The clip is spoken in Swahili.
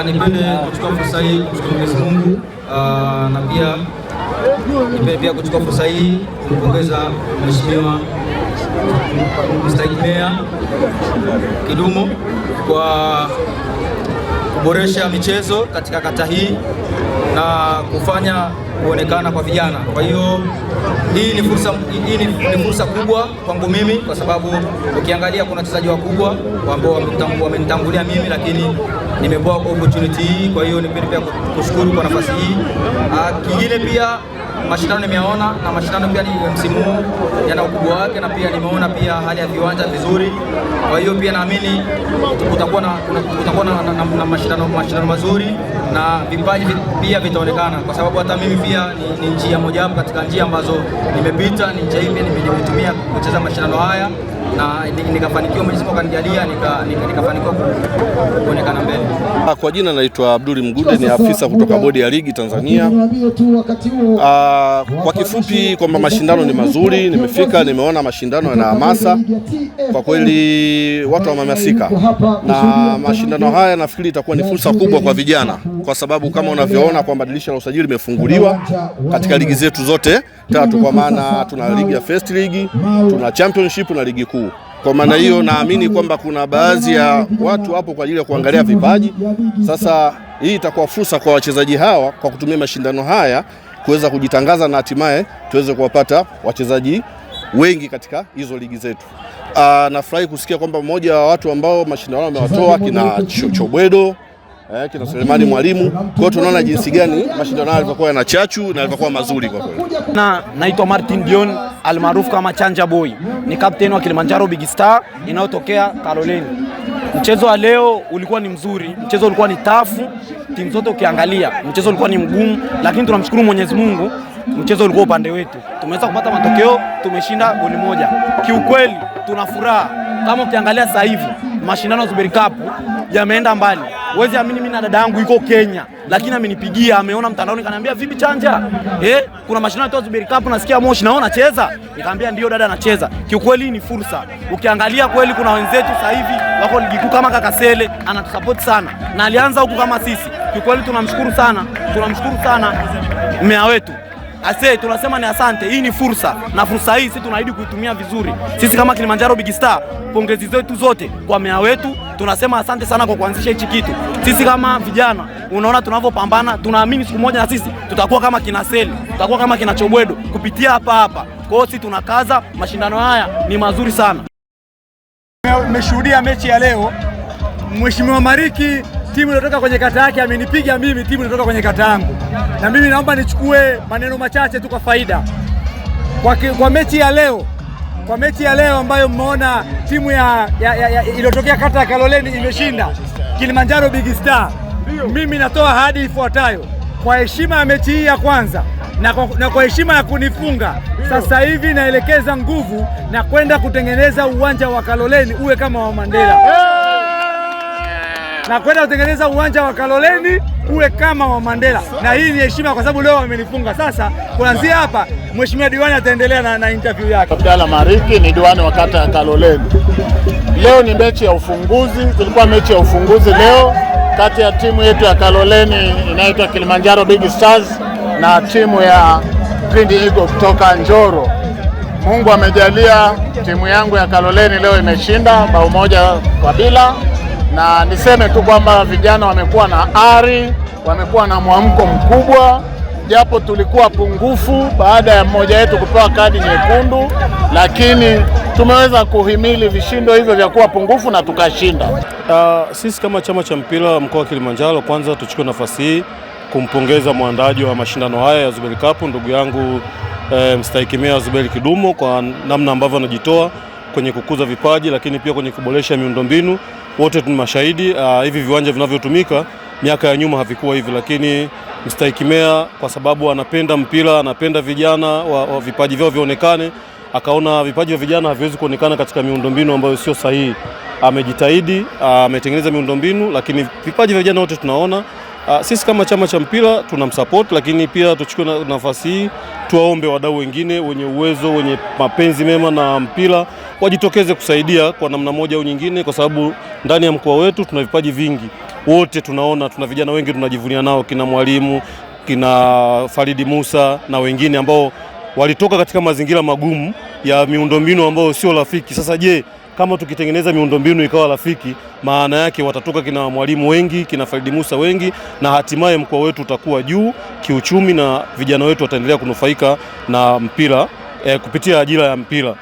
Nipende kuchukua fursa hii kumshukuru Mwenyezi Mungu na pia kuchukua fursa hii kumpongeza Mheshimiwa Mstahiki Meya Kidumo kwa kuboresha michezo katika kata hii na kufanya kuonekana kwa vijana. Kwa hiyo hii ni fursa kubwa kwangu mimi, kwa sababu ukiangalia kuna wachezaji wakubwa ambao wamenitangulia mimi, lakini nimepewa opportunity hii. Kwa hiyo nipende pia kushukuru kwa nafasi hii. Kingine pia mashindano nimeona, na mashindano pia ni msimu huu yana ukubwa wake, na pia nimeona pia hali ya viwanja vizuri. Kwa hiyo pia naamini kutakuwa na mashindano mazuri na vipaji pia vitaonekana, kwa sababu hata mimi pia ni njia moja hapo katika njia ambazo nimepita, ni njia hii pia nimetumia kucheza mashindano haya na nikafanikiwa, Mwenyezi Mungu akanijalia nikafanikiwa kuonekana mbele. Kwa jina naitwa Abduli Mgude, ni afisa kutoka Bodi ya Ligi Tanzania. Kwa kifupi kwamba mashindano ni mazuri, nimefika nimeona mashindano yana hamasa. Kwa kweli watu wamehamasika, na mashindano haya nafikiri itakuwa ni fursa kubwa kwa vijana, kwa sababu kama unavyoona kwamba dirisha la usajili limefunguliwa katika ligi zetu zote tatu, kwa maana tuna ligi ya First League, tuna Championship na ligi kuu. Kwa maana hiyo naamini kwamba kuna baadhi ya watu hapo kwa ajili ya kuangalia vipaji. Sasa hii itakuwa fursa kwa wachezaji hawa kwa kutumia mashindano haya kuweza kujitangaza na hatimaye tuweze kuwapata wachezaji wengi katika hizo ligi zetu. Nafurahi kusikia kwamba mmoja wa watu ambao mashindano wamewatoa kina Chobwedo, kina Selemani Mwalimu. Kwa hiyo tunaona jinsi gani mashindano haya yalikuwa yana chachu na yalikuwa mazuri kwa kweli. Naitwa Martin Dion almaarufu kama Chanja Boy. Ni captain wa Kilimanjaro Big Star inayotokea Kaloleni. Mchezo wa leo ulikuwa ni mzuri, mchezo ulikuwa ni tafu, timu zote ukiangalia mchezo ulikuwa ni mgumu, lakini tunamshukuru Mwenyezi Mungu, mchezo ulikuwa upande wetu. Tumeweza kupata matokeo, tumeshinda goli moja. Kiukweli tuna furaha. Kama ukiangalia sasa hivi mashindano ya Zuberi Cup yameenda mbali. Huwezi amini, mimi na dada yangu yuko Kenya, lakini amenipigia, ameona mtandaoni, kaniambia vipi Chanja? Kuna mashindano ya Zuberi Cup nasikia Moshi, naona anacheza. Nikamwambia ndio dada, anacheza. Kiukweli ni fursa. Ukiangalia kweli kuna wenzetu sasa hivi wako ligi kuu kama Kakasele, anatusupport sana. Na alianza huku kama sisi. Kiukweli tunamshukuru sana. Tunamshukuru sana meya wetu. Tunasema ni asante. Hii ni fursa, na fursa hii sisi tunaahidi kuitumia vizuri. Sisi kama Kilimanjaro Big Star, pongezi zetu zote kwa meya wetu. Tunasema asante sana kwa kuanzisha hichi kitu. Sisi kama vijana, unaona tunavyopambana, tunaamini siku moja na sisi tutakuwa kama kina Seli, tutakuwa kama kina Chobwedo kupitia hapa. Kwa hiyo sisi tunakaza, mashindano haya ni mazuri sana. Nimeshuhudia mechi ya leo. Mheshimiwa Mariki, timu inatoka kwenye kata yake, amenipiga mimi, timu inatoka kwenye kata yangu. Na mimi naomba nichukue maneno machache tu kwa faida. Kwa mechi ya leo, ambayo mmeona timu iliyotokea kata ya Kaloleni imeshinda Kilimanjaro Big Star. Mimi natoa ahadi ifuatayo. Kwa heshima ya mechi hii ya kwanza na kwa heshima ya kunifunga, sasa hivi naelekeza nguvu na kwenda kutengeneza uwanja wa Kaloleni uwe kama wa Mandela. Na kwenda kutengeneza uwanja wa Kaloleni uwe kama wa Mandela. Na hii ni heshima kwa sababu leo wamenifunga. Sasa kuanzia hapa Mheshimiwa Diwani ataendelea na interview yake. Abdalla Mariki ni diwani wa kata ya Kaloleni. Leo ni mechi ya ufunguzi, tulikuwa mechi ya ufunguzi leo kati ya timu yetu ya Kaloleni inaitwa Kilimanjaro Big Stars na timu ya Green Eagle kutoka Njoro. Mungu amejalia timu yangu ya Kaloleni leo imeshinda bao 1-0. Na niseme tu kwamba vijana wamekuwa na ari, wamekuwa na mwamko mkubwa, japo tulikuwa pungufu baada ya mmoja wetu kupewa kadi nyekundu, lakini tumeweza kuhimili vishindo hivyo vya kuwa pungufu na tukashinda. Sisi kama chama cha mpira mkoa wa Kilimanjaro, kwanza tuchukue nafasi hii kumpongeza mwandaji wa mashindano haya ya Zuberi Cup, ndugu yangu Mstahiki Meya Zuberi Kidumo, kwa namna ambavyo anajitoa kwenye kukuza vipaji, lakini pia kwenye kuboresha miundombinu. Wote tuna mashahidi, hivi viwanja vinavyotumika miaka ya nyuma havikuwa hivi, lakini Mstahiki Meya kwa sababu anapenda mpira, anapenda vijana wa vipaji vyao vionekane, akaona vipaji vya vijana haviwezi kuonekana katika miundombinu ambayo sio sahihi. Amejitahidi, ametengeneza miundombinu, lakini vipaji vya vijana wote tunaona. Sisi kama chama cha mpira tunamsupport, lakini pia tuchukue nafasi hii tuwaombe wadau wengine wenye uwezo, wenye mapenzi mema na mpira wajitokeze kusaidia kwa namna moja au nyingine, kwa sababu ndani ya mkoa wetu tuna vipaji vingi. wote tunaona tuna vijana wengi tunajivunia nao, kina Mwalimu, kina Faridi Musa na wengine ambao walitoka katika mazingira magumu ya miundombinu ambayo sio rafiki. Sasa je, kama tukitengeneza miundombinu ikawa rafiki, maana yake watatoka kina Mwalimu wengi, kina Faridi Musa wengi, na hatimaye mkoa wetu utakuwa juu kiuchumi na vijana wetu wataendelea kunufaika na mpira kupitia ajira ya mpira.